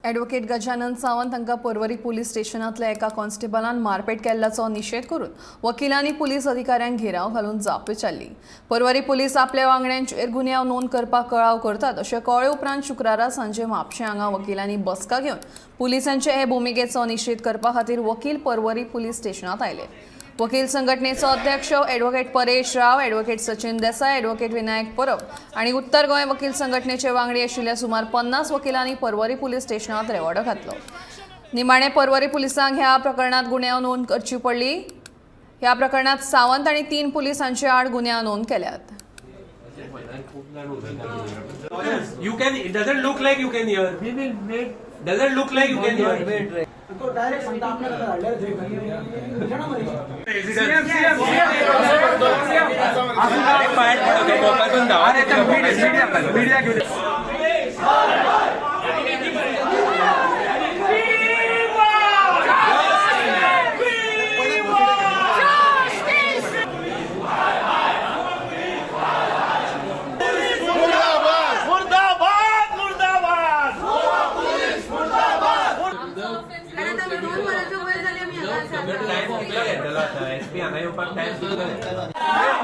Advocate Gajanan Sawant हांकां Porvorim police स्टेशनांतल्या एका कॉन्स्टेबलान मारपेट केल्ल्याचो निशेध करून वकिलांनी पुलीस अधिकाऱ्यांक घेराव घालून जाप विचारली। पर्वरी पुलीस आपल्या वांगड्यांचेर गुन्यांव नोंद करपाक कळाव करतात अशें कळ्ळे उपरांत शुक्रारा सांजे म्हापशें हांगा वकिलांनी बसका घेवन पुलिसांचे हे भुमिकेचो निशेध करपा खातीर वकील पर्वरी पुलीस स्टेशनांत आयले। वकील संघटनेचो अध्यक्ष advocate Paresh Rao, advocate Sachin Desai, advocate Vinayak परब आणि उत्तर गोंय वकील संघटनेचे वांगडी आशिल्ल्या सुमार 50 वकिलांनी पर्वरी पुलीस स्टेशनांत रेवाडो घातलो। निमाणे पर्वरी पुलिसांक ह्या प्रकरणात गुन्यांव नोंद करची पडली। ह्या प्रकरणात सावंत आणि 3 पुलिसांचे आड गुन्यांव नोंद केल्यात। You can. It doesn't look like you can hear. We will wait. Doesn't look like you can hear. Wait. तो डायरेक्ट सांगता आपल्याला हल्ल्यार थे जणा मरी सीएम अरे फाइट पडतो मोबाईल दाव अरे त्या मीडिया घेऊन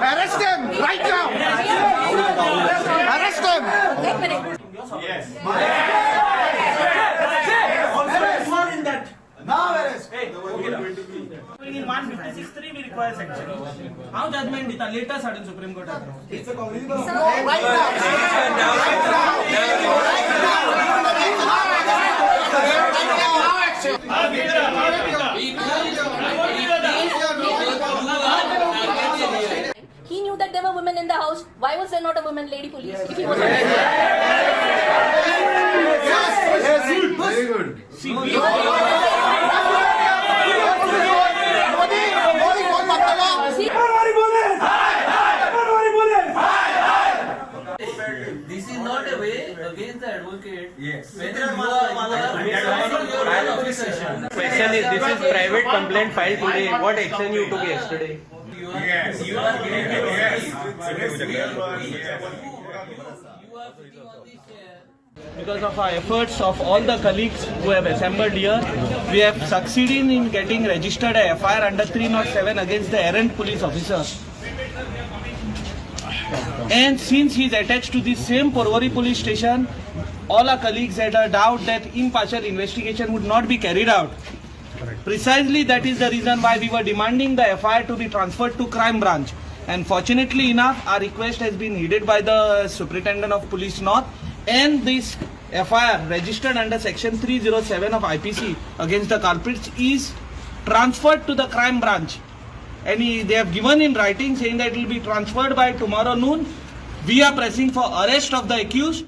Arrest him right now. Arrest him. Yes. Now arrest. In 156(3) we require section. How judgment dita latest in Supreme Court? It's a right He knew that there were women in the house. Why was there not a woman lady police? If he was Very good. This is not a way against the advocate. Yes. Whether you are Question is, this is private complaint filed today. What action you took yesterday? Yes. You are giving Because of our efforts of all the colleagues who have assembled here, we have succeeded in getting registered a FIR under 307 against the errant police officer. And since he is attached to the same Porvory police station, all our colleagues had a doubt that impartial investigation would not be carried out. Precisely that is the reason why we were demanding the FIR to be transferred to crime branch. And fortunately enough, our request has been heeded by the Superintendent of Police North, and this FIR registered under section 307 of IPC against the culprits is transferred to the crime branch. And they have given in writing saying that it will be transferred by tomorrow noon. We are pressing for arrest of the accused